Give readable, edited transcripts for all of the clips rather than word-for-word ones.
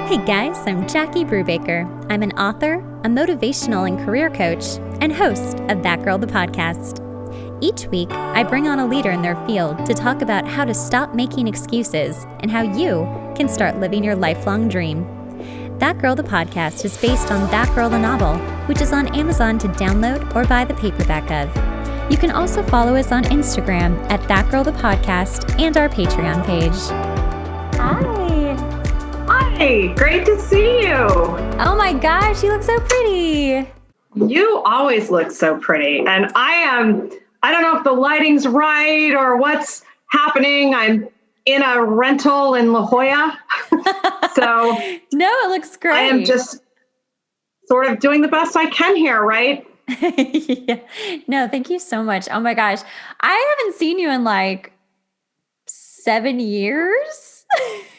Hey guys, I'm Jackie Brubaker. I'm an author, a motivational and career coach, and host of That Girl the Podcast. Each week, I bring on a leader in their field to talk about how to stop making excuses and how you can start living your lifelong dream. That Girl the Podcast is based on That Girl the Novel, which is on Amazon to download or buy the paperback of. You can also follow us on Instagram at That Girl the Podcast and our Patreon page. Hi, great to see you. Oh my gosh, you look so pretty. You always look so pretty. And I don't know if the lighting's right or what's happening. I'm in a rental in La Jolla. So no, it looks great. I am just sort of doing the best I can here, right? Yeah. No, thank you so much. Oh my gosh. I haven't seen you in like 7 years.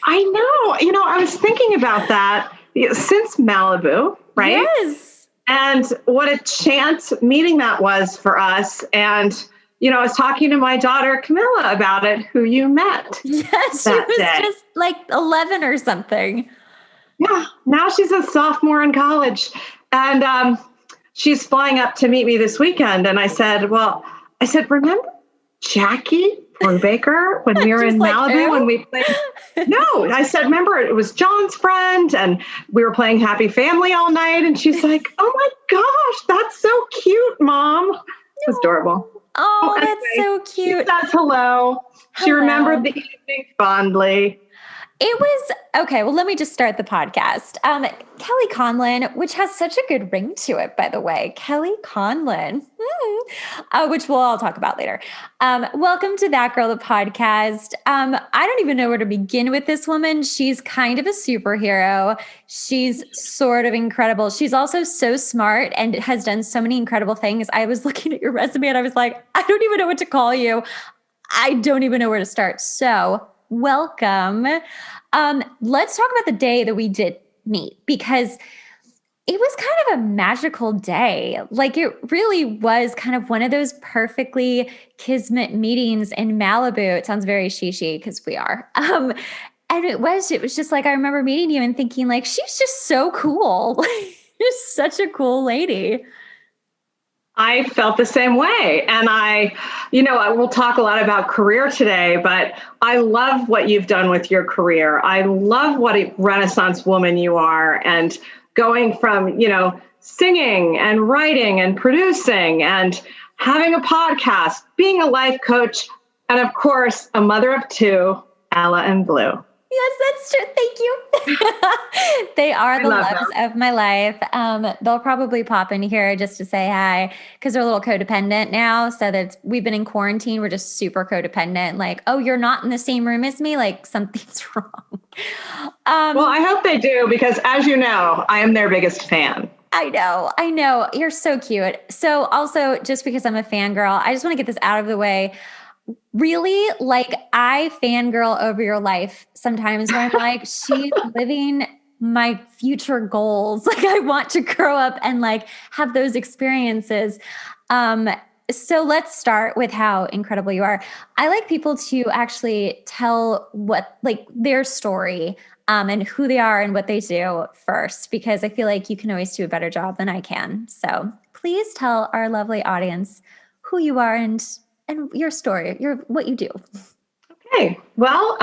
I know. I was thinking about that since Malibu, right? Yes. And what a chance meeting that was for us. And, I was talking to my daughter, Camilla, about it, who you met. Yes, she was just like 11 or something. Yeah. Now she's a sophomore in college. And she's flying up to meet me this weekend. And I said, remember Jackie Brubaker when we were in Malibu when we played? No, I said, remember, it was John's friend and we were playing Happy Family all night. And she's like, oh my gosh, that's so cute, Mom. It was adorable. Oh, that's so cute. She says hello. She remembered the evening fondly. It was, okay, well, let me just start the podcast. Kelly Conlan, which has such a good ring to it, by the way. Kelly Conlan, which we'll all talk about later. Welcome to That Girl, the podcast. I don't even know where to begin with this woman. She's kind of a superhero. She's sort of incredible. She's also so smart and has done so many incredible things. I was looking at your resume and I was like, I don't even know what to call you. I don't even know where to start. So welcome. Let's talk about the day that we did meet, because it was kind of a magical day. Like, it really was kind of one of those perfectly kismet meetings in Malibu. It sounds very she because we are. And it was just like, I remember meeting you and thinking like, she's just so cool. You're such a cool lady. I felt the same way. And I will talk a lot about career today, but I love what you've done with your career. I love what a Renaissance woman you are, and going from, singing and writing and producing and having a podcast, being a life coach, and of course, a mother of two, Ella and Blue. Yes, that's true. Thank you. They are the loves of my life. They'll probably pop in here just to say hi because they're a little codependent now. So that we've been in quarantine. We're just super codependent. Like, oh, you're not in the same room as me. Like, something's wrong. Well, I hope they do, because as you know, I am their biggest fan. I know. You're so cute. So also, just because I'm a fangirl, I just want to get this out of the way. Really, like, I fangirl over your life sometimes where I'm like, she's living my future goals. Like, I want to grow up and like have those experiences. So let's start with how incredible you are. I like people to actually tell their story and who they are and what they do first, because I feel like you can always do a better job than I can. So please tell our lovely audience who you are and your story, what you do. Okay. Well,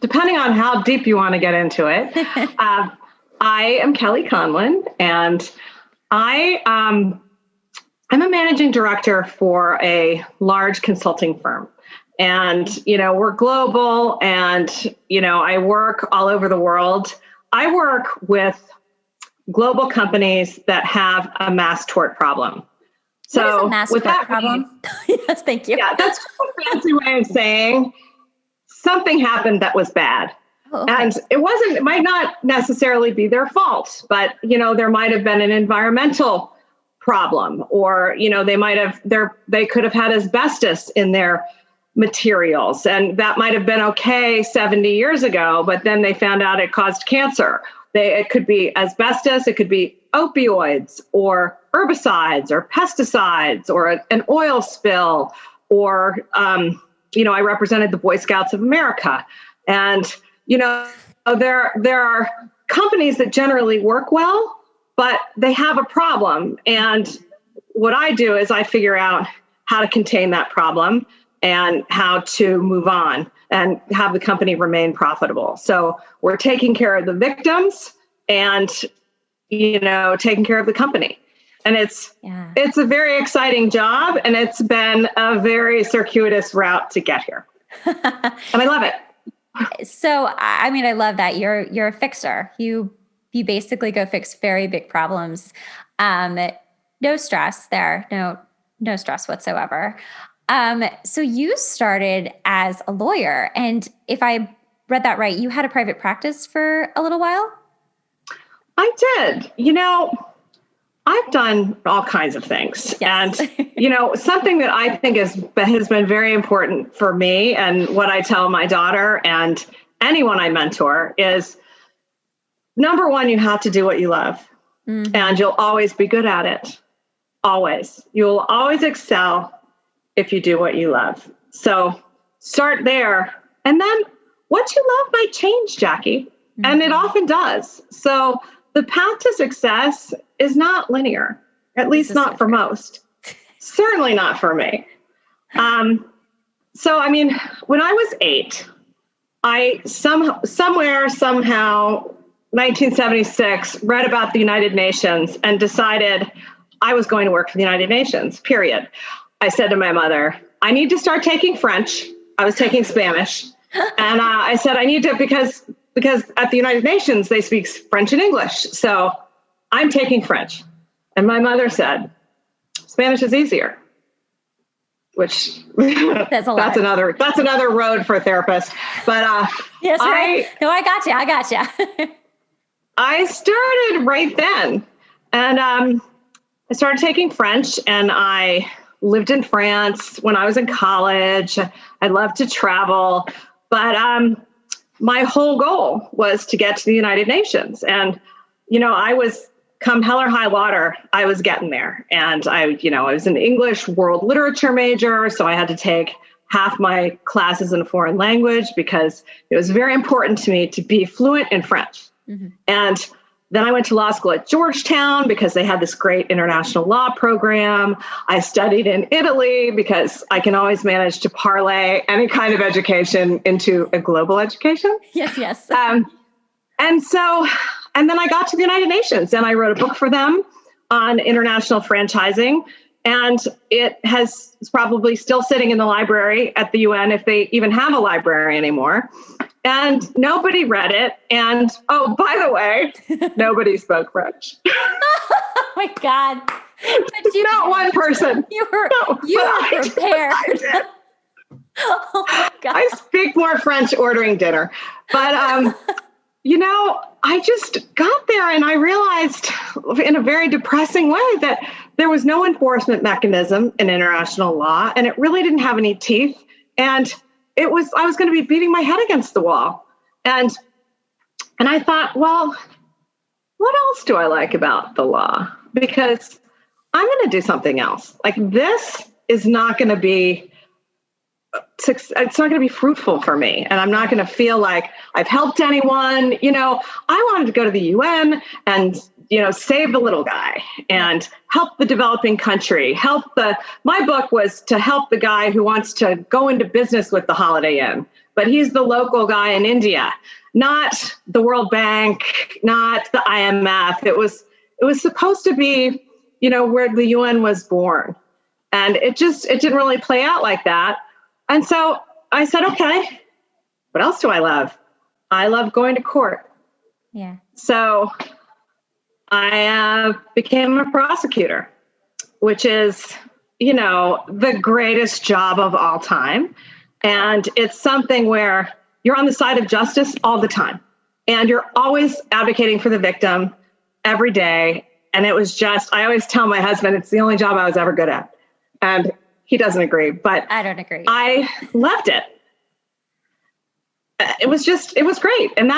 depending on how deep you want to get into it, I am Kelly Conlan, and I'm a managing director for a large consulting firm. And, we're global, and, I work all over the world. I work with global companies that have a mass tort problem. So what is a mass tort problem? Yes, thank you. Yeah, that's a fancy way of saying something happened that was bad. Oh, okay. And it might not necessarily be their fault, but, there might have been an environmental problem, or, they could have had asbestos in their materials, and that might have been okay 70 years ago, but then they found out it caused cancer. It could be asbestos, it could be opioids or herbicides or pesticides or an oil spill, or, I represented the Boy Scouts of America. And, there are companies that generally work well, but they have a problem. And what I do is I figure out how to contain that problem and how to move on and have the company remain profitable. So we're taking care of the victims and, taking care of the company. And it's a very exciting job, and it's been a very circuitous route to get here. And I love it. So, I mean, I love that you're a fixer. You basically go fix very big problems. No stress there. No stress whatsoever. So you started as a lawyer, and if I read that right, you had a private practice for a little while? I did. I've done all kinds of things. Yes. And, something that I think has been very important for me, and what I tell my daughter and anyone I mentor, is number one, you have to do what you love. Mm-hmm. And you'll always be good at it. Always. You'll always excel if you do what you love. So start there. And then what you love might change, Jackie. Mm-hmm. And it often does. So the path to success is not linear, at least not for most. Certainly not for me. So, when I was 8, I somehow, 1976, read about the United Nations and decided I was going to work for the United Nations, period. I said to my mother, I need to start taking French. I was taking Spanish. And I said, I need to, because at the United Nations, they speak French and English. So I'm taking French. And my mother said, Spanish is easier, which that's another road for a therapist. But yes, right. No, I got you. I started right then. And I started taking French, and I lived in France when I was in college. I loved to travel, but my whole goal was to get to the United Nations. And, I was, come hell or high water, I was getting there. And I was an English world literature major, so I had to take half my classes in a foreign language because it was very important to me to be fluent in French. Mm-hmm. And then I went to law school at Georgetown because they had this great international law program. I studied in Italy because I can always manage to parlay any kind of education into a global education. Yes. And then I got to the United Nations, and I wrote a book for them on international franchising. And it's probably still sitting in the library at the UN, if they even have a library anymore. And nobody read it. And, oh, by the way, nobody spoke French. Oh my God. Not one person. You were prepared. I did. Oh my God. I speak more French ordering dinner. But, I just got there, and I realized in a very depressing way that there was no enforcement mechanism in international law, and it really didn't have any teeth. And I was going to be beating my head against the wall. And I thought, well, what else do I like about the law? Because I'm going to do something else. Like, this is not going to be, it's not going to be fruitful for me. And I'm not going to feel like I've helped anyone. I wanted to go to the UN and, save the little guy and help the developing country, my book was to help the guy who wants to go into business with the Holiday Inn, but he's the local guy in India, not the World Bank, not the IMF. It was supposed to be, where the UN was born. And it didn't really play out like that. And so I said, okay, what else do I love? I love going to court. Yeah. So I became a prosecutor, which is, the greatest job of all time. And it's something where you're on the side of justice all the time. And you're always advocating for the victim every day. And it was I always tell my husband, it's the only job I was ever good at. And he doesn't agree, but I don't agree. I loved it. It was great. And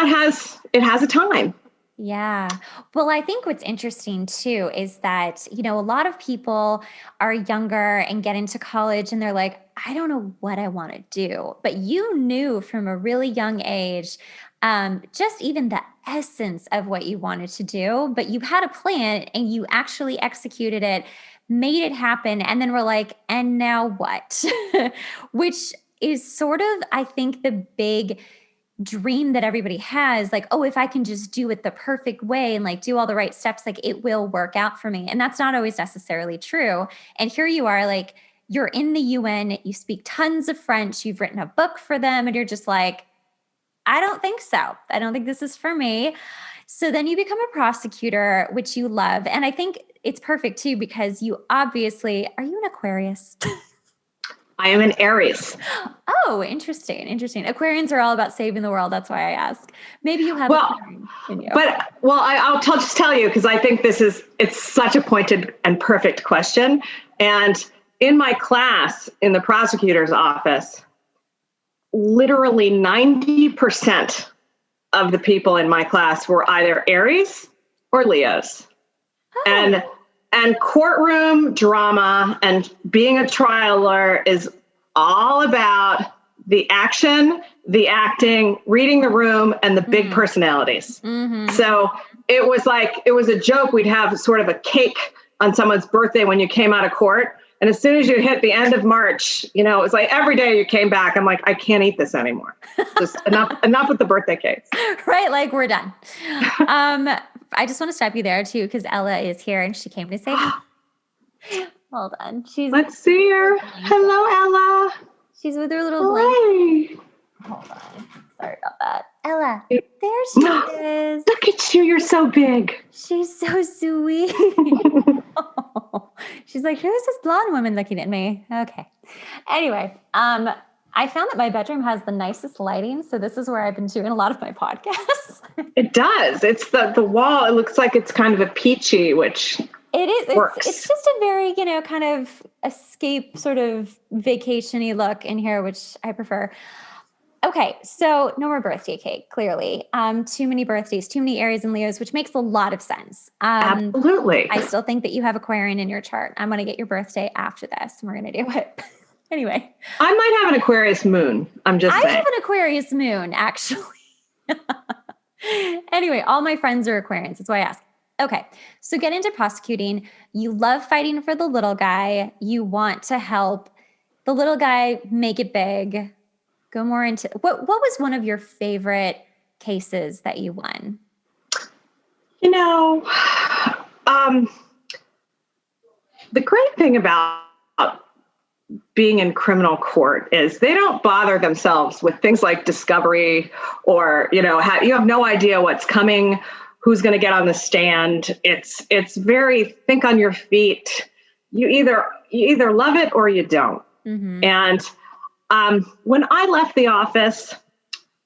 it has a time. Yeah. Well, I think what's interesting too is that, a lot of people are younger and get into college and they're like, I don't know what I want to do. But you knew from a really young age just even the essence of what you wanted to do, but you had a plan and you actually executed it, made it happen. And then we're like, and now what? Which is sort of, I think, the big dream that everybody has, like, oh, if I can just do it the perfect way and like do all the right steps, like it will work out for me. And that's not always necessarily true. And here you are, like, you're in the UN, you speak tons of French, you've written a book for them, and you're just like, I don't think so. I don't think this is for me. So then you become a prosecutor, which you love. And I think it's perfect too, because you obviously, are you an Aquarius? I am an Aries. Oh, interesting. Aquarians are all about saving the world. That's why I ask. Maybe you have Aquarian in you. But just tell you, because I think it's such a pointed and perfect question. And in my class in the prosecutor's office, literally 90% of the people in my class were either Aries or Leos. Oh. And courtroom drama and being a trial lawyer is all about the action, the acting, reading the room, and the big personalities. Mm-hmm. So it was a joke. We'd have sort of a cake on someone's birthday when you came out of court. And as soon as you hit the end of March, it was like every day you came back, I'm like, I can't eat this anymore. Just enough with the birthday cakes. Right. Like, we're done. I just want to stop you there too, because Ella is here and she came to say hi. Hold on. Let's see her. Hello, Ella. She's with her little blanket. Hold on. Sorry about that. Ella, there she is. Look at you. You're so big. She's so sweet. She's like, who is this blonde woman looking at me? Okay. Anyway, I found that my bedroom has the nicest lighting, so this is where I've been doing a lot of my podcasts. It does. It's the wall. It looks like it's kind of a peachy, which it is. Works. It's just a very, kind of escape sort of vacation-y look in here, which I prefer. Okay, so no more birthday cake, clearly. Too many birthdays, too many Aries and Leos, which makes a lot of sense. Absolutely. I still think that you have Aquarian in your chart. I'm going to get your birthday after this, and we're going to do it. Anyway. I might have an Aquarius moon. I'm just saying. I have an Aquarius moon, actually. Anyway, all my friends are Aquarians. That's why I ask. Okay, so get into prosecuting. You love fighting for the little guy. You want to help the little guy make it big. Go more into what was one of your favorite cases that you won? The great thing about being in criminal court is they don't bother themselves with things like discovery or, you have no idea what's coming, who's going to get on the stand. It's very think on your feet. You either love it or you don't. Mm-hmm. And when I left the office,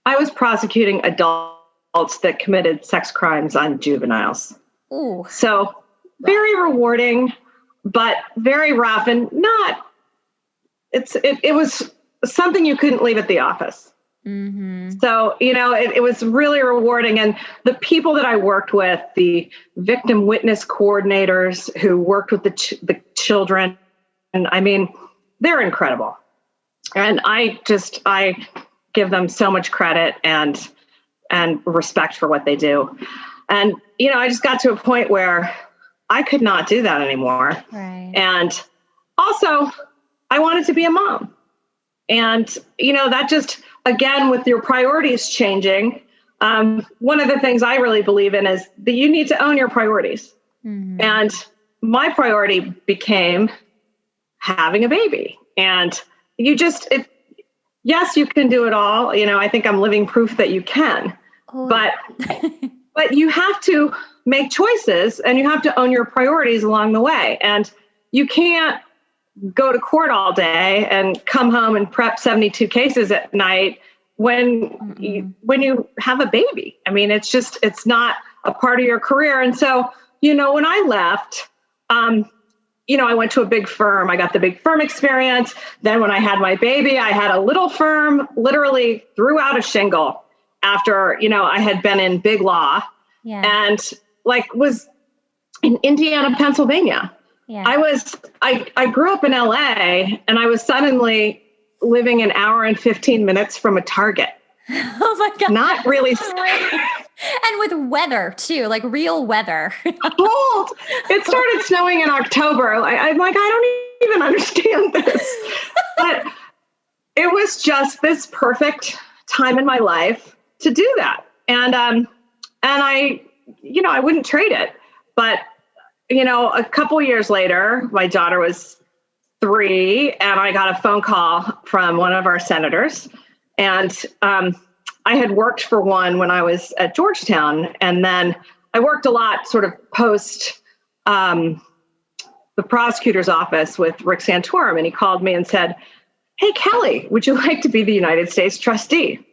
I was prosecuting adults that committed sex crimes on juveniles. Ooh. So very rewarding, but very rough and it was something you couldn't leave at the office. Mm-hmm. So, it was really rewarding. And the people that I worked with, the victim witness coordinators who worked with the children, and I mean, they're incredible. And I give them so much credit and respect for what they do. And, I just got to a point where I could not do that anymore. Right. And also I wanted to be a mom. And, that just, again, with your priorities changing, one of the things I really believe in is that you need to own your priorities. Mm-hmm. And my priority became having a baby. And yes, you can do it all. I think I'm living proof that you can, but you have to make choices and you have to own your priorities along the way. And you can't go to court all day and come home and prep 72 cases at night when you have a baby. I mean, it's not a part of your career. And so, when I left, I went to a big firm. I got the big firm experience. Then when I had my baby, I had a little firm, literally threw out a shingle after, I had been in big law and was in Indiana, Pennsylvania. Yeah. I grew up in LA and I was suddenly living an hour and 15 minutes from a Target. Oh my God. Not really And with weather too, like real weather. cold. It started snowing in October. I'm like, I don't even understand this. But it was just this perfect time in my life to do that. And I, I wouldn't trade it. But, a couple years later, my daughter was 3, and I got a phone call from one of our senators. And I had worked for one when I was at Georgetown. And then I worked a lot sort of post the prosecutor's office with Rick Santorum. And he called me and said, "Hey, Kelly, would you like to be the United States trustee?"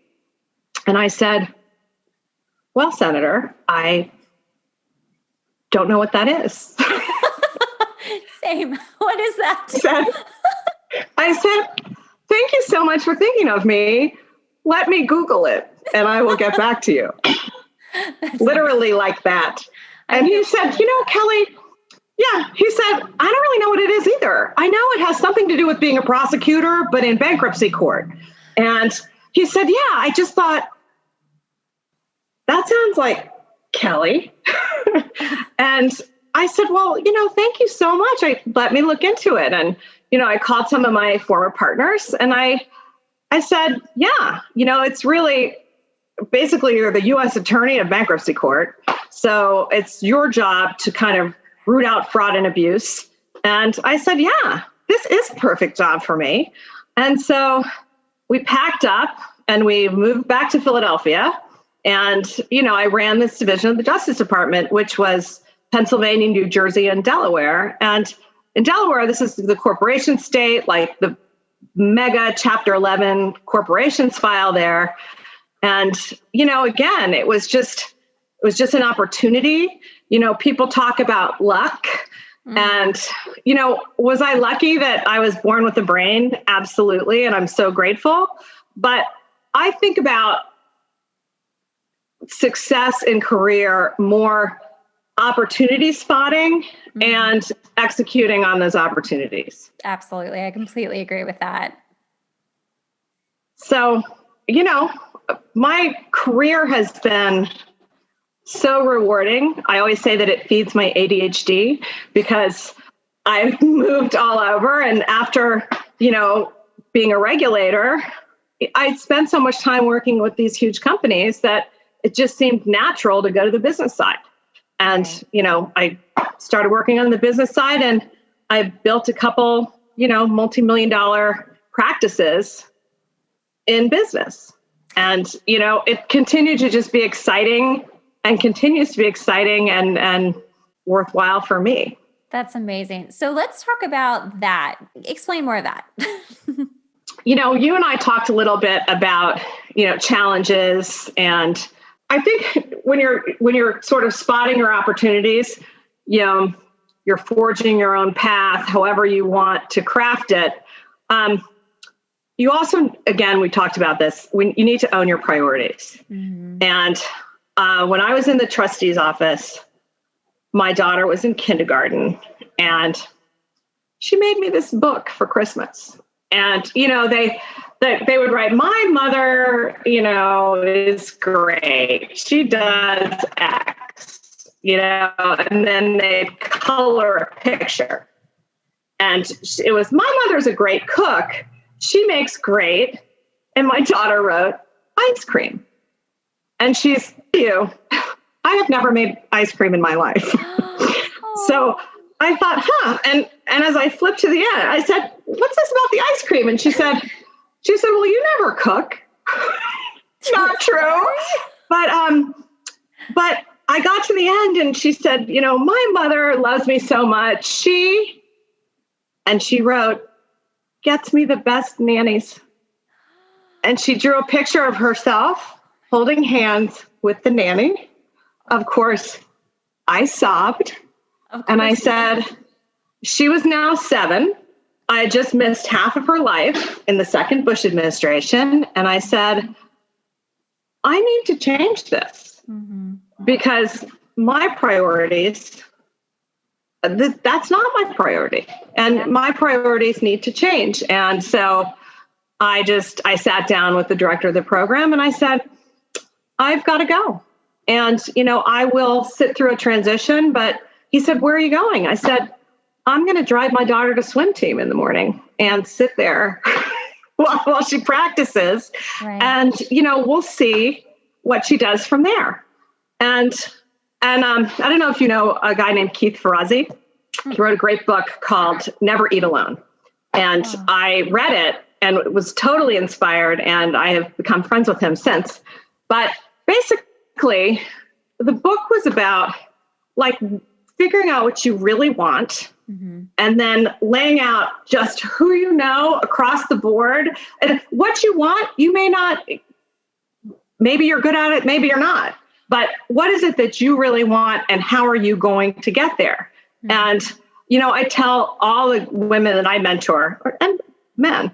And I said, "Well, Senator, I don't know what that is." Same. What is that? I said, "Thank you so much for thinking of me. Let me Google it and I will get back to you." Literally like that. And he said, "Kelly," he said, "I don't really know what it is either. I know it has something to do with being a prosecutor, but in bankruptcy court." And he said, "Yeah, I just thought, that sounds like Kelly." And I said, "Well, thank you so much. Let me look into it." And, I called some of my former partners and I said, "Yeah, it's really basically you're the U.S. attorney of bankruptcy court. So it's your job to kind of root out fraud and abuse." And I said, "Yeah, this is a perfect job for me." And so we packed up and we moved back to Philadelphia. And, I ran this division of the Justice Department, which was Pennsylvania, New Jersey, and Delaware. And in Delaware, this is the corporation state, like the mega Chapter 11 corporations file there. And, again, it was just an opportunity. People talk about luck. And, was I lucky that I was born with a brain? Absolutely. And I'm so grateful. But I think about success in career more opportunity spotting and executing on those opportunities. Absolutely. I completely agree with that. So, my career has been so rewarding. I always say that it feeds my ADHD because I've moved all over. And after, being a regulator, I spent so much time working with these huge companies that it just seemed natural to go to the business side. And, I started working on the business side and I built a couple, multi-million-dollar practices in business. And, it continued to just be exciting and continues to be exciting and worthwhile for me. That's amazing. So let's talk about that. Explain more of that. You and I talked a little bit about, challenges. And I think when you're sort of spotting your opportunities, you're forging your own path, however you want to craft it. You also, again, we talked about this, you need to own your priorities. Mm-hmm. And when I was in the trustee's office, my daughter was in kindergarten and she made me this book for Christmas. And, they would write, "My mother, is great. She does X, and then they'd color a picture. And it was, "My mother's a great cook. She makes great." And my daughter wrote, "Ice cream." And she's, I have never made ice cream in my life. So I thought, And as I flipped to the end, I said, "What's this about the ice cream?" And she said, "Well, you never cook." Not true. But I got to the end and she said, "My mother loves me so much. She wrote, gets me the best nannies." And she drew a picture of herself holding hands with the nanny. Of course, I sobbed. And I said, she was now 7. I had just missed half of her life in the second Bush administration. And I said, I need to change this because my priorities, that's not my priority. And my priorities need to change. And so I sat down with the director of the program and I said, I've got to go. And, I will sit through a transition, but he said, where are you going? I said, I'm going to drive my daughter to swim team in the morning and sit there while she practices. Right. And, we'll see what she does from there. And I don't know if you know a guy named Keith Ferrazzi. He wrote a great book called Never Eat Alone. And I read it and was totally inspired, and I have become friends with him since. But basically, the book was about like figuring out what you really want, and then laying out just who you know across the board. And what you want, you may not, maybe you're good at it, maybe you're not. But what is it that you really want, and how are you going to get there? And, I tell all the women that I mentor, and men,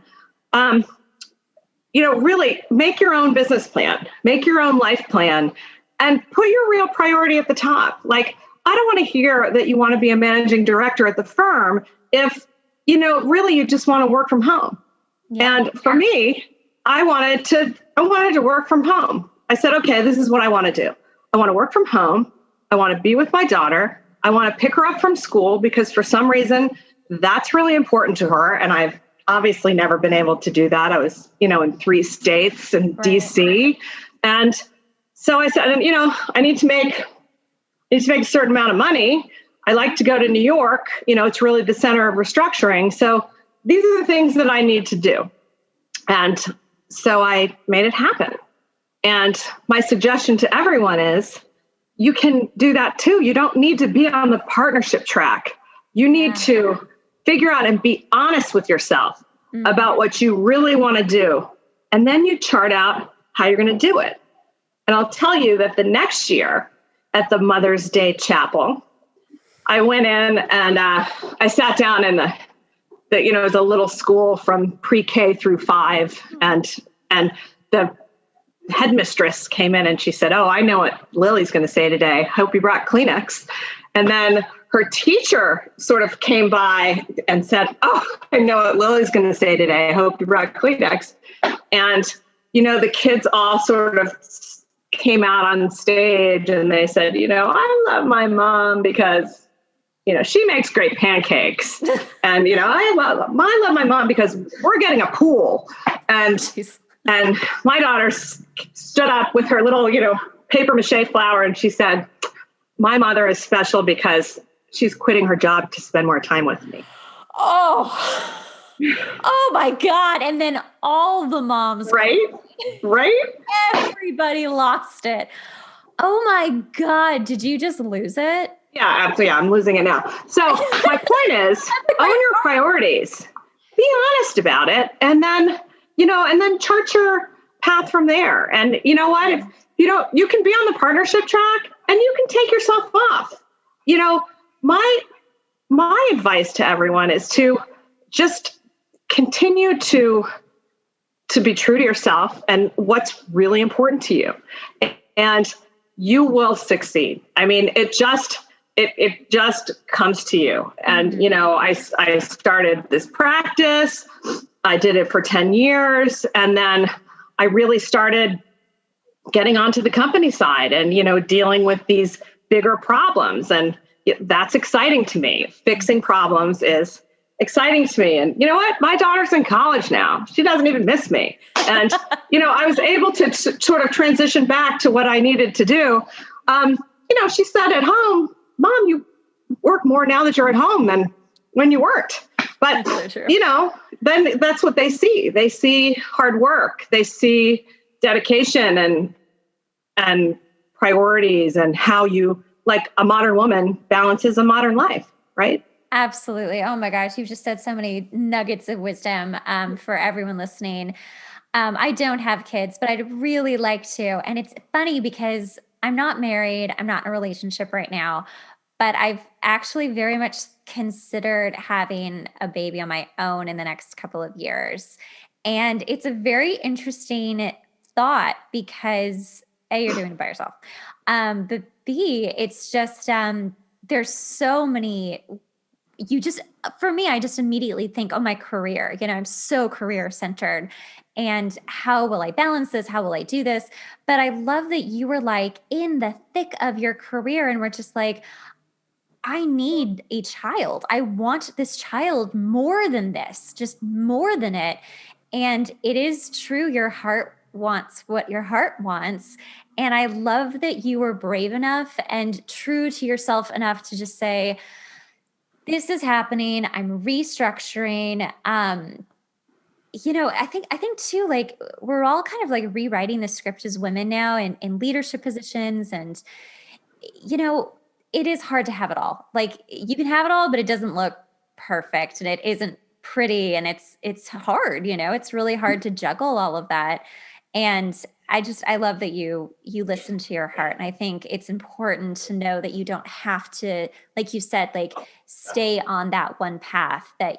really make your own business plan, make your own life plan, and put your real priority at the top. Like, I don't want to hear that you want to be a managing director at the firm if, really you just want to work from home. Yeah. And for me, I wanted to work from home. I said, okay, this is what I want to do. I want to work from home. I want to be with my daughter. I want to pick her up from school because for some reason that's really important to her. And I've obviously never been able to do that. I was, in 3 states and right. DC. And so I said, I need to make a certain amount of money. I like to go to New York. It's really the center of restructuring. So these are the things that I need to do. And so I made it happen. And my suggestion to everyone is you can do that too. You don't need to be on the partnership track. You need to figure out and be honest with yourself about what you really want to do. And then you chart out how you're going to do it. And I'll tell you that the next year at the Mother's Day Chapel, I went in and I sat down in the little school from pre-K through 5. And the headmistress came in and she said, oh, I know what Lily's going to say today. Hope you brought Kleenex. And then her teacher sort of came by and said, oh, I know what Lily's going to say today. I hope you brought Kleenex. And, the kids all sort of came out on stage and they said, I love my mom because, she makes great pancakes. And, I love my mom because we're getting a pool. And my daughter stood up with her little, paper mache flower and she said, my mother is special because she's quitting her job to spend more time with me. Oh my God. And then all the moms. Right. Everybody lost it. Oh my God. Did you just lose it? Yeah, absolutely. Yeah, I'm losing it now. So my point is own your priorities, be honest about it. And then, and then chart your path from there. And you know what, if you can be on the partnership track and you can take yourself off. My advice to everyone is to just continue to be true to yourself and what's really important to you. And you will succeed. I mean, it just comes to you. And, I started this practice. I did it for 10 years. And then I really started getting onto the company side and, dealing with these bigger problems. And that's exciting to me. Fixing problems is exciting to me. And you know what? My daughter's in college now. She doesn't even miss me. And, I was able to sort of transition back to what I needed to do. She said at home, Mom, you work more now that you're at home than when you worked. But, so then that's what they see. They see hard work. They see dedication and priorities and how you, like a modern woman, balances a modern life, right? Absolutely. Oh my gosh. You've just said so many nuggets of wisdom for everyone listening. I don't have kids, but I'd really like to. And it's funny because I'm not married. I'm not in a relationship right now, but I've actually very much considered having a baby on my own in the next couple of years. And it's a very interesting thought because A, you're doing it by yourself. But B, it's just, there's so many for me, I just immediately think, oh, my career, I'm so career centered, and how will I balance this? How will I do this? But I love that you were like in the thick of your career and we're just like, I need a child. I want this child more than this, just more than it. And it is true. Your heart wants what your heart wants. And I love that you were brave enough and true to yourself enough to just say, this is happening. I'm restructuring. I think too, like we're all kind of like rewriting the script as women now in leadership positions. And, you know, it is hard to have it all. Like you can have it all, but it doesn't look perfect and it isn't pretty and it's hard, it's really hard to juggle all of that. And I love that you listen to your heart. And I think it's important to know that you don't have to, like you said, like stay on that one path that,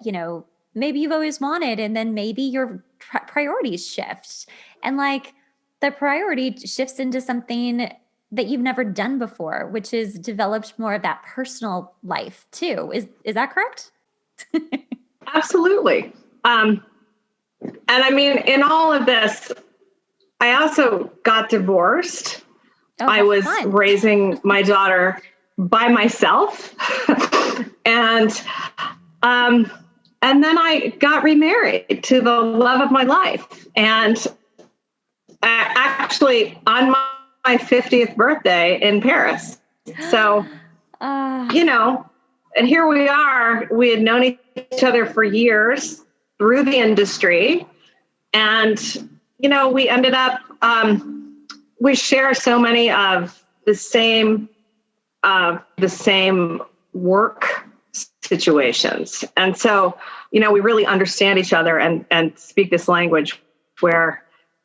maybe you've always wanted. And then maybe your priorities shift and like the priority shifts into something that you've never done before, which is developed more of that personal life too. Is that correct? Absolutely. And I mean, in all of this, I also got divorced. Oh, I was fun. raising my daughter by myself. And then I got remarried to the love of my life. And actually on my 50th birthday in Paris. So, and here we are. We had known each other for years through the industry. And, we ended up, we share so many of the same work situations. And so, we really understand each other and speak this language where,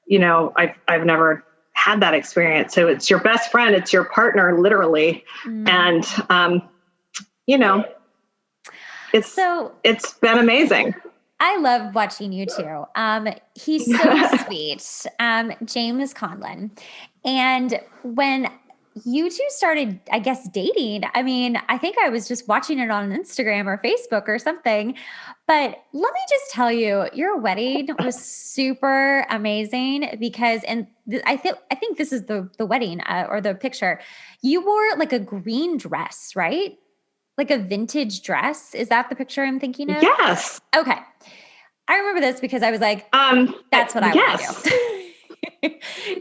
I've never had that experience. So it's your best friend, it's your partner, literally. And, it's been amazing. I love watching you two. He's so sweet. James Conlan. And when you two started, I guess, dating, I mean, I think I was just watching it on Instagram or Facebook or something. But let me just tell you, your wedding was super amazing because, I think this is the wedding or the picture. You wore like a green dress, right? Like a vintage dress. Is that the picture I'm thinking of? Yes. Okay. I remember this because I was like, that's what I want to do.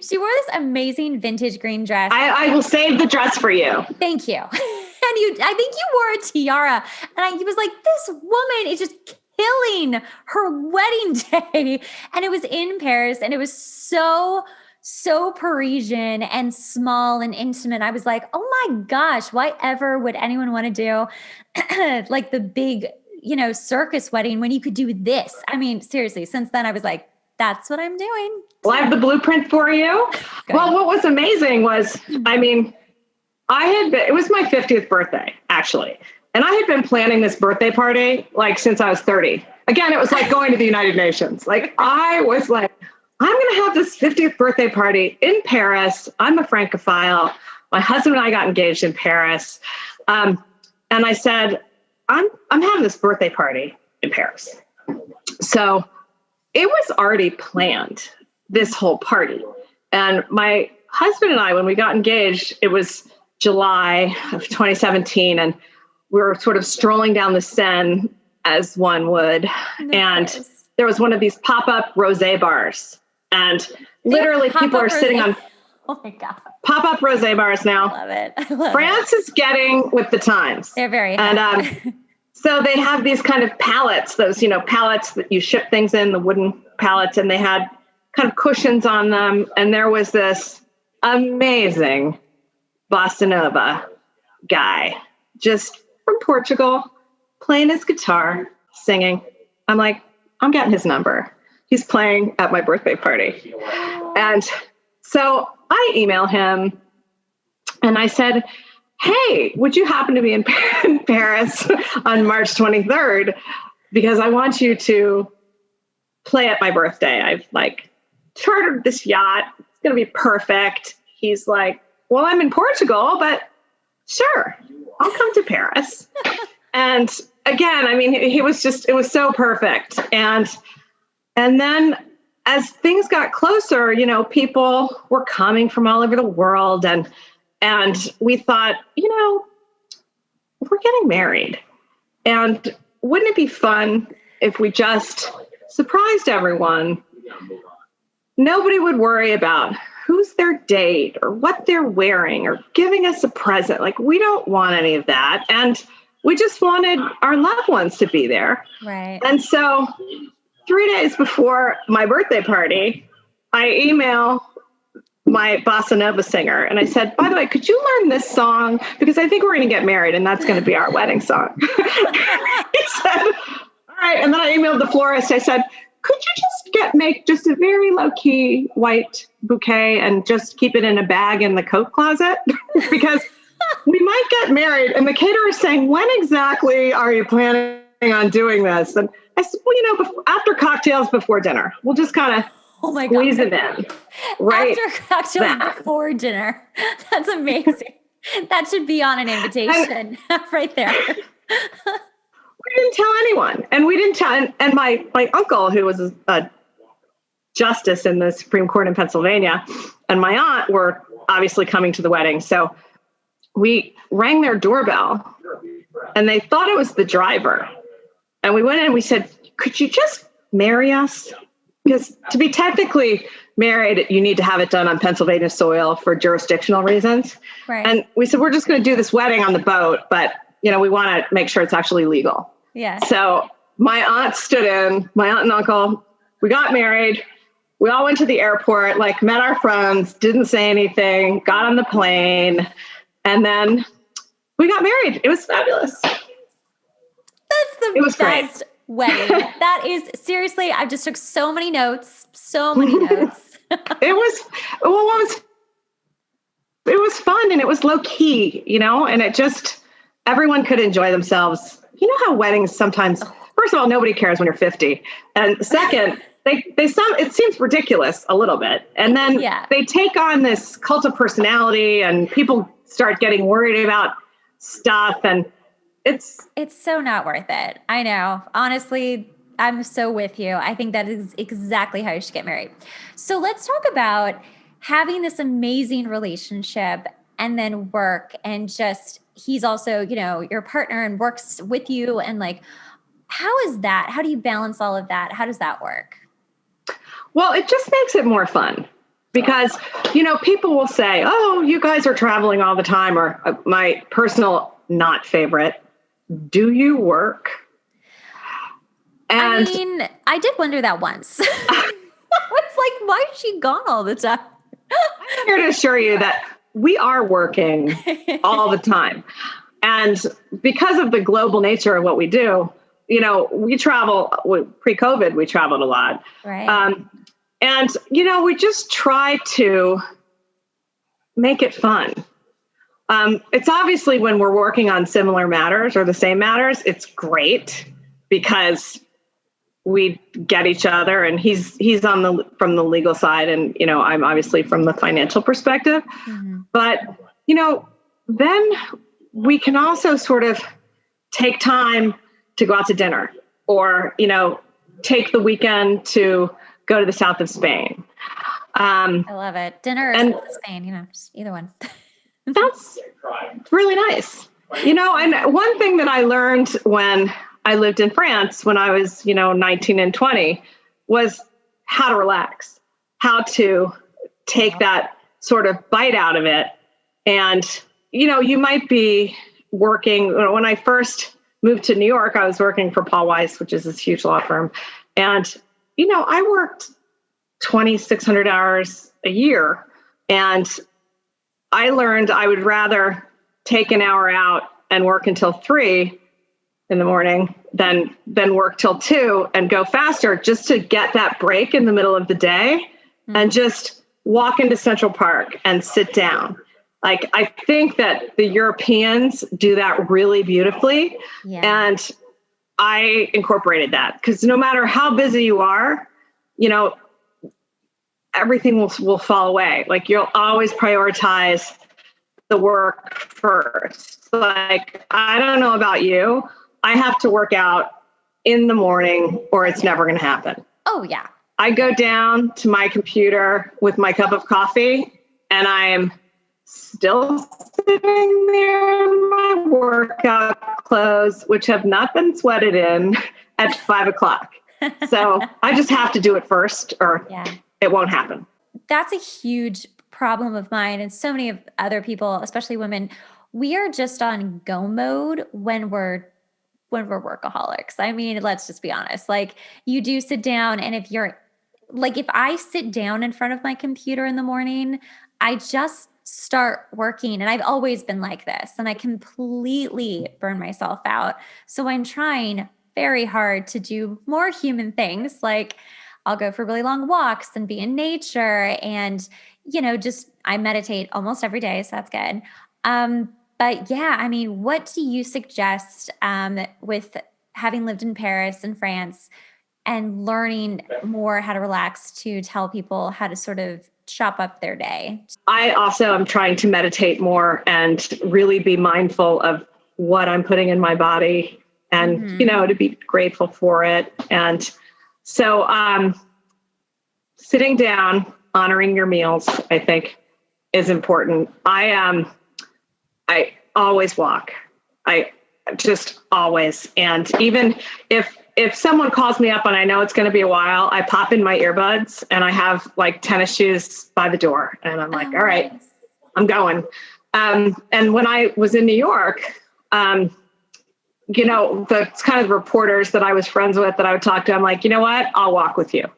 She wore this amazing vintage green dress. I will save the dress for you. Thank you. And I think you wore a tiara. And I was like, this woman is just killing her wedding day. And it was in Paris and it was so Parisian and small and intimate. I was like, oh my gosh, why ever would anyone want to do like the big, circus wedding when you could do this? I mean, seriously, since then I was like, that's what I'm doing. Well, I have the blueprint for you. Good. Well, what was amazing was, I mean, it was my 50th birthday, actually. And I had been planning this birthday party like since I was 30. Again, it was like going to the United Nations. Like I was like, I'm going to have this 50th birthday party in Paris. I'm a Francophile. My husband and I got engaged in Paris. And I said, I'm having this birthday party in Paris. So it was already planned, this whole party. And my husband and I, when we got engaged, it was July of 2017. And we were sort of strolling down the Seine as one would. And there was one of these pop-up rosé bars. And literally people are sitting on oh my God. Pop-up rosé bars now. I love it. France is getting with the times. They're very and so they have these kind of pallets, those, pallets that you ship things in, the wooden pallets, and they had kind of cushions on them. And there was this amazing bossa nova guy, just from Portugal, playing his guitar, singing. I'm like, I'm getting his number. He's playing at my birthday party. And so I email him and I said, hey, would you happen to be in Paris on March 23rd? Because I want you to play at my birthday. I've like chartered this yacht. It's going to be perfect. He's like, well, I'm in Portugal, but sure, I'll come to Paris. And again, I mean, he was just, it was so perfect. And then as things got closer, you know, people were coming from all over the world, and we thought, you know, we're getting married, and wouldn't it be fun if we just surprised everyone? Nobody would worry about who's their date or what they're wearing or giving us a present. Like, we don't want any of that. And we just wanted our loved ones to be there. Right. And so 3 days before my birthday party, I email my bossa nova singer and I said, by the way, could you learn this song? Because I think we're going to get married and that's going to be our wedding song. He said, all right. And then I emailed the florist. I said, could you just make just a very low key white bouquet and just keep it in a bag in the coat closet? Because we might get married. And the caterer is saying, when exactly are you planning on doing this? And I said, well, you know, after cocktails, before dinner, we'll just kind of squeeze it in. Right. After cocktails, before dinner. That's amazing. That should be on an invitation right there. We didn't tell anyone. And we didn't tell, and my uncle, who was a justice in the Supreme Court in Pennsylvania, and my aunt were obviously coming to the wedding. So we rang their doorbell and they thought it was the driver. And we went in and we said, could you just marry us? Because to be technically married, you need to have it done on Pennsylvania soil for jurisdictional reasons. Right. And we said, we're just going to do this wedding on the boat, but you know, we want to make sure it's actually legal. Yeah. So my aunt stood in, my aunt and uncle, we got married. We all went to the airport, like met our friends, didn't say anything, got on the plane, and then we got married. It was fabulous. That's the best wedding. That is, seriously, I just took so many notes. It was fun and it was low key, you know, and it just, everyone could enjoy themselves. You know how weddings sometimes, first of all, nobody cares when you're 50. And second, it seems ridiculous a little bit. And then they take on this cult of personality and people start getting worried about stuff. And it's so not worth it. I know. Honestly, I'm so with you. I think that is exactly how you should get married. So let's talk about having this amazing relationship and then work, and just, he's also, you know, your partner and works with you. And like, how is that? How do you balance all of that? How does that work? Well, it just makes it more fun because, you know, people will say, oh, you guys are traveling all the time, or my personal not favorite, do you work? And I mean, I did wonder that once. It's like, why is she gone all the time? I'm here to assure you that we are working all the time. And because of the global nature of what we do, you know, we travel, pre-COVID, we traveled a lot. Right. And, you know, we just try to make it fun. It's obviously when we're working on similar matters or the same matters, it's great because we get each other, and he's from the legal side, and, you know, I'm obviously from the financial perspective. Mm-hmm. But, you know, then we can also sort of take time to go out to dinner, or, you know, take the weekend to go to the south of Spain. I love it. Dinner or south of Spain, you know, just either one. That's really nice. You know, and one thing that I learned when I lived in France when I was, you know, 19 and 20 was how to relax, how to take that sort of bite out of it. And, you know, you might be working, when I first moved to New York, I was working for Paul Weiss, which is this huge law firm. And, you know, I worked 2,600 hours a year, and I learned I would rather take an hour out and work until 3 in the morning than work till 2 and go faster, just to get that break in the middle of the day and just walk into Central Park and sit down. Like, I think that the Europeans do that really beautifully. Yeah. And I incorporated that because no matter how busy you are, you know, everything will fall away. Like, you'll always prioritize the work first. Like, I don't know about you, I have to work out in the morning or it's never going to happen. Oh, yeah. I go down to my computer with my cup of coffee and I am still sitting there in my workout clothes, which have not been sweated in at 5:00. So I just have to do it first or it won't happen. That's a huge problem of mine and so many of other people, especially women. We are just on go mode when we're workaholics. I mean, let's just be honest. Like you do sit down and if I sit down in front of my computer in the morning, I just start working. And I've always been like this and I completely burn myself out. So I'm trying very hard to do more human things. Like I'll go for really long walks and be in nature and, just I meditate almost every day. So that's good. But yeah, I mean, what do you suggest with having lived in Paris and France and learning more how to relax to tell people how to sort of chop up their day? I also am trying to meditate more and really be mindful of what I'm putting in my body and, to be grateful for it. And so sitting down, honoring your meals, I think is important. I always walk. I just always. And even if someone calls me up and I know it's going to be a while, I pop in my earbuds and I have like tennis shoes by the door. And I'm like, all right, I'm going. And when I was in New York, the kind of reporters that I was friends with that I would talk to, I'm like, you know what? I'll walk with you.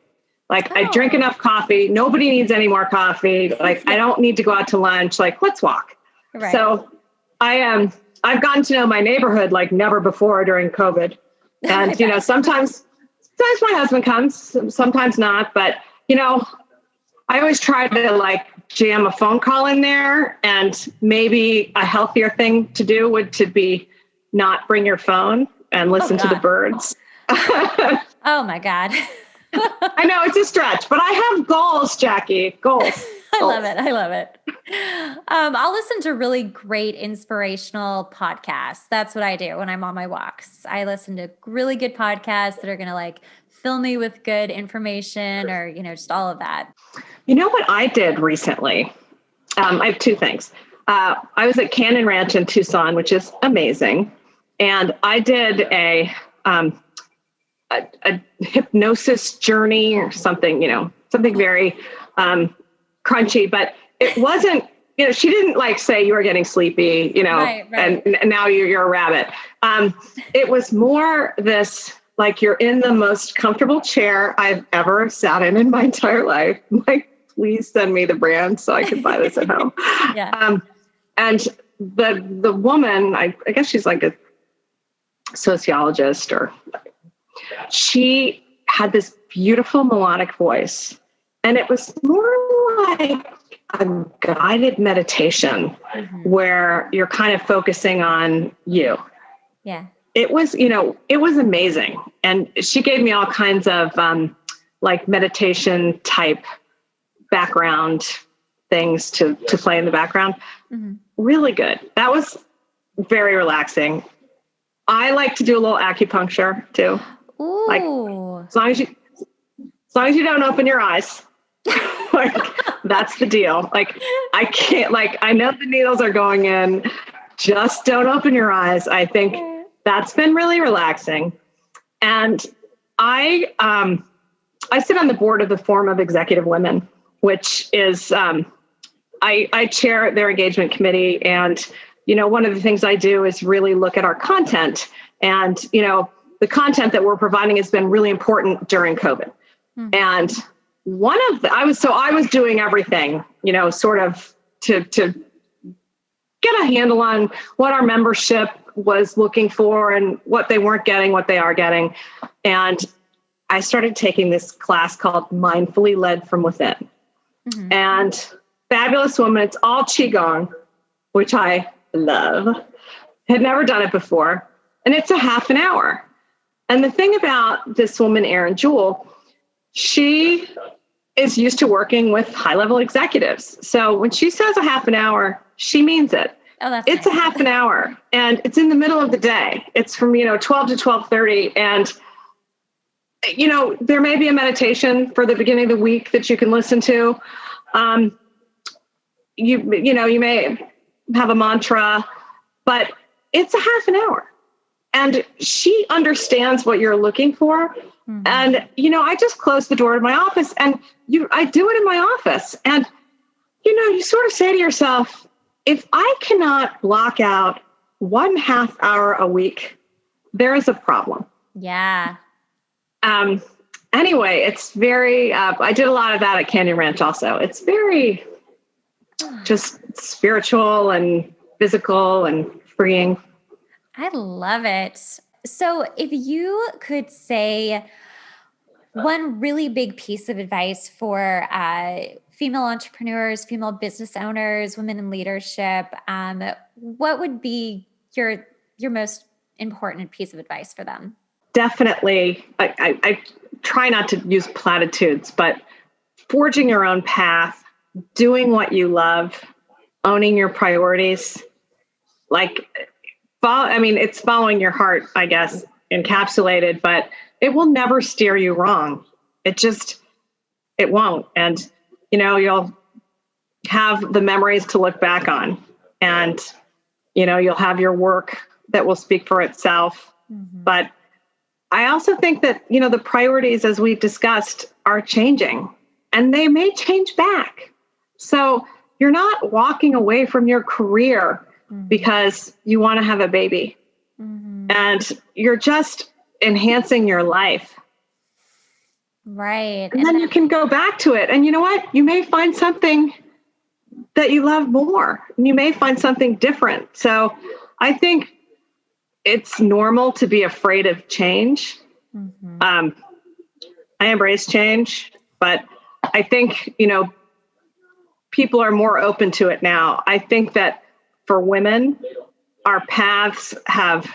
Like I drink enough coffee. Nobody needs any more coffee. Like I don't need to go out to lunch. Like let's walk. Right. So I've gotten to know my neighborhood like never before during COVID. And, sometimes my husband comes, sometimes not, but, I always try to like jam a phone call in there and maybe a healthier thing to do would to be not bring your phone and listen to the birds. Oh my God. I know it's a stretch, but I have goals, Jackie, goals. I love it. I'll listen to really great inspirational podcasts. That's what I do when I'm on my walks. I listen to really good podcasts that are going to like fill me with good information or, just all of that. You know what I did recently? I have two things. I was at Cannon Ranch in Tucson, which is amazing. And I did a hypnosis journey or something, something very crunchy, but it wasn't, she didn't like say you were getting sleepy, right. And now you're a rabbit. It was more this, like you're in the most comfortable chair I've ever sat in my entire life. Like, please send me the brand so I can buy this at home. Yeah. And the woman, I guess she's like a sociologist she had this beautiful melodic voice and it was more like a guided meditation where you're kind of focusing on you. Yeah. It was, it was amazing. And she gave me all kinds of like meditation type background things to play in the background. Really good. That was very relaxing. I like to do a little acupuncture too. Ooh. Like as long as you don't open your eyes, like that's the deal. Like I can't, like, I know the needles are going in, just don't open your eyes. I think that's been really relaxing. And I sit on the board of the Forum of Executive Women, which is, I chair their engagement committee. And, one of the things I do is really look at our content and, the content that we're providing has been really important during COVID. And I was doing everything, sort of to get a handle on what our membership was looking for and what they weren't getting, what they are getting. And I started taking this class called Mindfully Led from Within. And fabulous woman, it's all Qigong, which I love. Had never done it before. And it's a half an hour. And the thing about this woman, Erin Jewell, she is used to working with high-level executives. So when she says a half an hour, she means it. Oh, that's It's nice. a half an hour, and it's in the middle of the day. It's from, 12 to 12:30. And, there may be a meditation for the beginning of the week that you can listen to. You may have a mantra, but it's a half an hour. And she understands what you're looking for. Mm-hmm. And, I just closed the door to my office, and I do it in my office. And, you sort of say to yourself, if I cannot block out 1/2 hour a week, there is a problem. Yeah. Anyway, it's very, I did a lot of that at Canyon Ranch also. It's very just spiritual and physical and freeing. I love it. So if you could say one really big piece of advice for female entrepreneurs, female business owners, women in leadership, what would be your most important piece of advice for them? Definitely. I try not to use platitudes, but forging your own path, doing what you love, owning your priorities. It's following your heart, I guess, encapsulated, but it will never steer you wrong. It won't. And, you'll have the memories to look back on, and, you'll have your work that will speak for itself. Mm-hmm. But I also think that, the priorities, as we've discussed, are changing, and they may change back. So you're not walking away from your career because you want to have a baby. Mm-hmm. And you're just enhancing your life. Right. And then you can go back to it. And you know what? You may find something that you love more, and you may find something different. So I think it's normal to be afraid of change. Mm-hmm. I embrace change, but I think, people are more open to it now. I think that for women, our paths have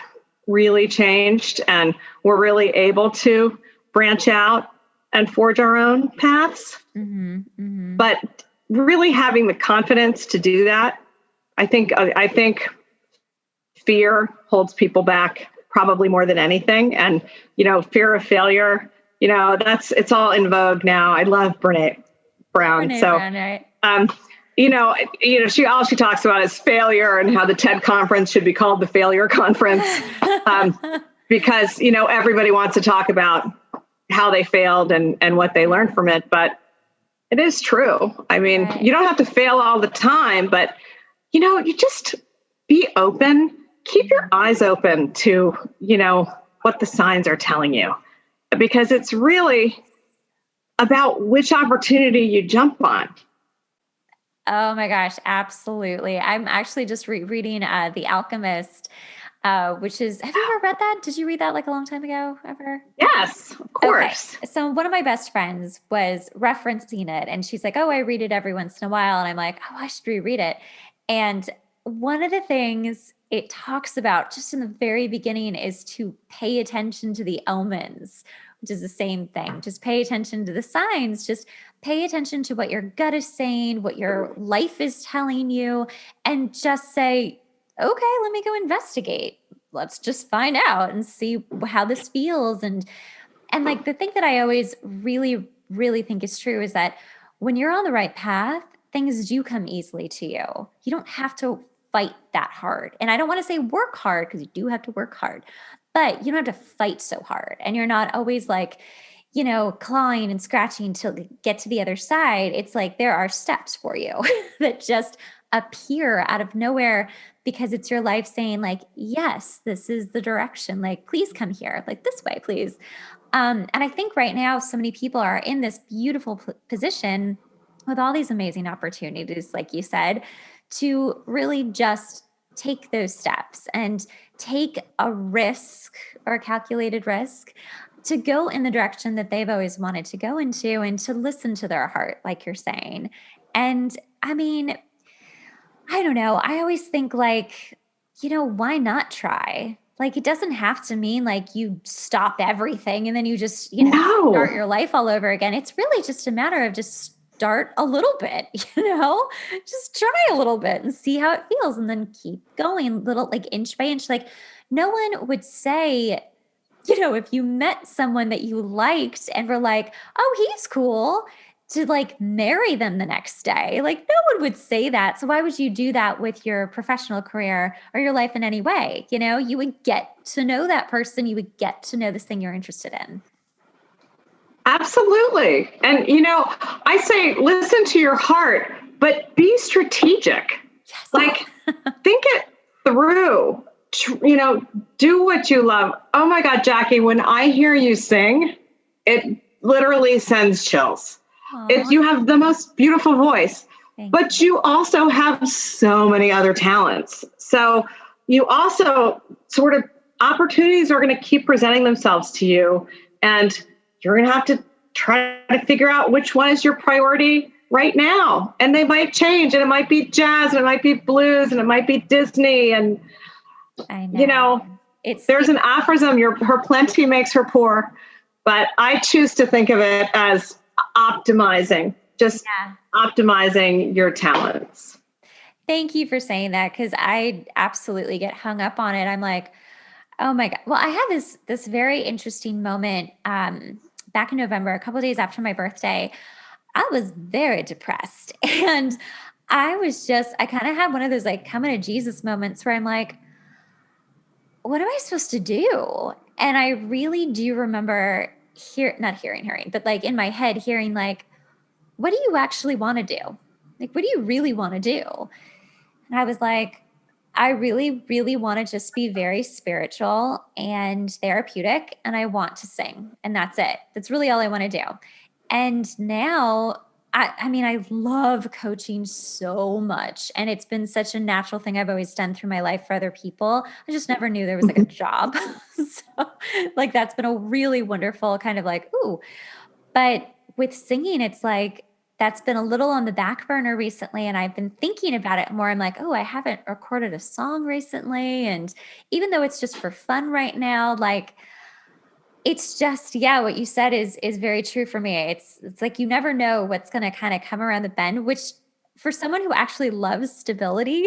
really changed, and we're really able to branch out and forge our own paths. Mm-hmm. Mm-hmm. But really having the confidence to do that, I think fear holds people back probably more than anything. And, fear of failure, it's all in vogue now. I love Brene Brown. All she talks about is failure, and how the TED conference should be called the failure conference. Because, everybody wants to talk about how they failed and what they learned from it. But it is true. I mean, right. You don't have to fail all the time, but, you just be open, keep your eyes open to, what the signs are telling you, because it's really about which opportunity you jump on. Oh my gosh, absolutely. I'm actually just reading The Alchemist, which is, have you ever read that? Did you read that like a long time ago ever? Yes, of course. Okay. So one of my best friends was referencing it, and she's like, oh, I read it every once in a while. And I'm like, oh, I should reread it. And one of the things it talks about just in the very beginning is to pay attention to the omens, which is the same thing. Just pay attention to the signs. Just pay attention to what your gut is saying, what your life is telling you, and just say, okay, let me go investigate. Let's just find out and see how this feels. And like the thing that I always really, really think is true is that when you're on the right path, things do come easily to you. You don't have to fight that hard. And I don't want to say work hard, because you do have to work hard, but you don't have to fight so hard. And you're not always like, clawing and scratching to get to the other side. It's like there are steps for you that just appear out of nowhere, because it's your life saying like, yes, this is the direction. Like, please come here, like this way, please. And I think right now, so many people are in this beautiful position with all these amazing opportunities, like you said, to really just take those steps and take a risk, or a calculated risk, to go in the direction that they've always wanted to go into, and to listen to their heart, like you're saying. And I mean, I don't know. I always think like, why not try? Like, it doesn't have to mean like you stop everything and then you just, No. start your life all over again. It's really just a matter of just start a little bit, just try a little bit and see how it feels and then keep going little, like inch by inch. Like no one would say, if you met someone that you liked and were like, oh, he's cool, to like marry them the next day. Like no one would say that. So why would you do that with your professional career or your life in any way? You would get to know that person. You would get to know this thing you're interested in. Absolutely. And, I say, listen to your heart, but be strategic. Yes. Like, think it through, do what you love. Oh my God, Jackie, when I hear you sing, it literally sends chills. You have the most beautiful voice, but you also have so many other talents. So you also sort of opportunities are going to keep presenting themselves to you, and you're going to have to try to figure out which one is your priority right now. And they might change, and it might be jazz, and it might be blues, and it might be Disney. And, I know. There's an aphorism, her plenty makes her poor. But I choose to think of it as optimizing your talents. Thank you for saying that, because I absolutely get hung up on it. I'm like, oh my God. Well, I had this very interesting moment back in November, a couple of days after my birthday. I was very depressed. And I kind of had one of those like coming to Jesus moments where I'm like, what am I supposed to do? And I really do remember not hearing, but like in my head hearing like, what do you actually want to do? Like, what do you really want to do? And I was like, I really, really want to just be very spiritual and therapeutic, and I want to sing, and that's it. That's really all I want to do. And now, I love coaching so much, and it's been such a natural thing I've always done through my life for other people. I just never knew there was like a job. So like, that's been a really wonderful kind of like, ooh, but with singing, it's like, that's been a little on the back burner recently. And I've been thinking about it more. I'm like, oh, I haven't recorded a song recently. And even though it's just for fun right now, like it's just, yeah, what you said is very true for me. It's like, you never know what's going to kind of come around the bend, which for someone who actually loves stability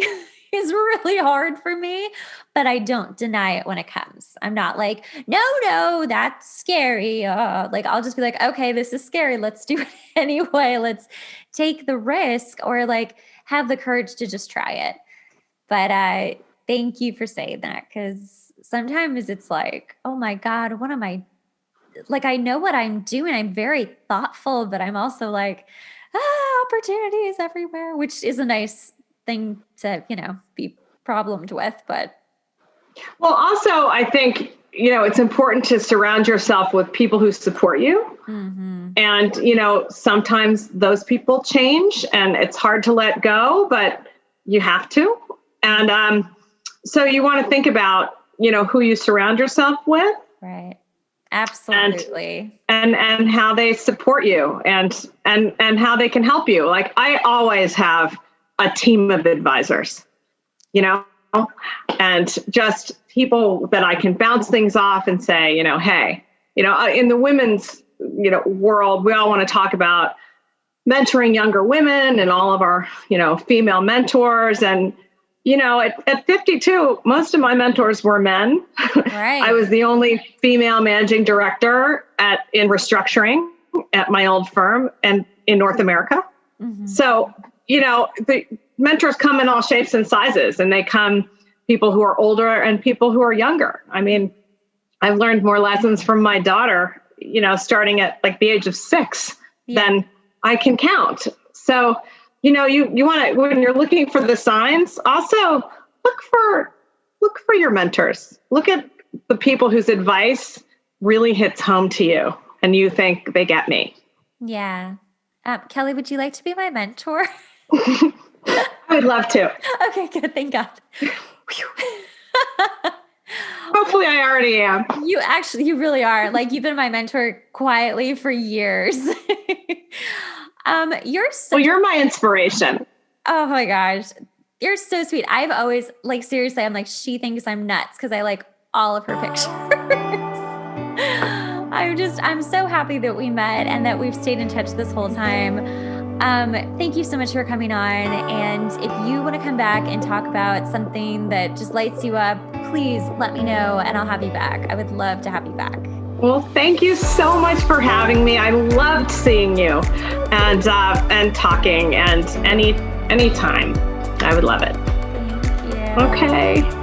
is really hard for me, but I don't deny it when it comes. I'm not like, no, that's scary. Like I'll just be like, okay, this is scary. Let's do it anyway. Let's take the risk, or like have the courage to just try it. But thank you for saying that, because sometimes it's like, oh my God, what am I like? I know what I'm doing. I'm very thoughtful, but I'm also like, opportunities everywhere, which is a nice thing to, be problemed with. But well, also, I think, it's important to surround yourself with people who support you. mm-hmm. And, sometimes those people change and it's hard to let go, but you have to. And so you want to think about, who you surround yourself with. Right. Absolutely. And how they support you and how they can help you. Like I always have a team of advisors, and just people that I can bounce things off and say, hey, in the women's, world, we all want to talk about mentoring younger women and all of our, female mentors. And, at 52, most of my mentors were men. Right. I was the only female managing director in restructuring at my old firm and in North America. Mm-hmm. So, the mentors come in all shapes and sizes, and they come people who are older and people who are younger. I mean, I've learned more lessons from my daughter, starting at like the age of 6 than I can count. So, you want to, when you're looking for the signs, also look for your mentors. Look at the people whose advice really hits home to you and you think they get me. Yeah. Kelly, would you like to be my mentor? I would love to. Okay, good. Thank God. Hopefully I already am. You really are. Like, you've been my mentor quietly for years. You're my inspiration. Oh my gosh. You're so sweet. I've always, like, seriously, I'm like, she thinks I'm nuts because I like all of her pictures. I'm so happy that we met and that we've stayed in touch this whole time. Thank you so much for coming on. And if you want to come back and talk about something that just lights you up, please let me know and I'll have you back. I would love to have you back. Well, thank you so much for having me. I loved seeing you and talking, and any time. I would love it. Thank you. Okay.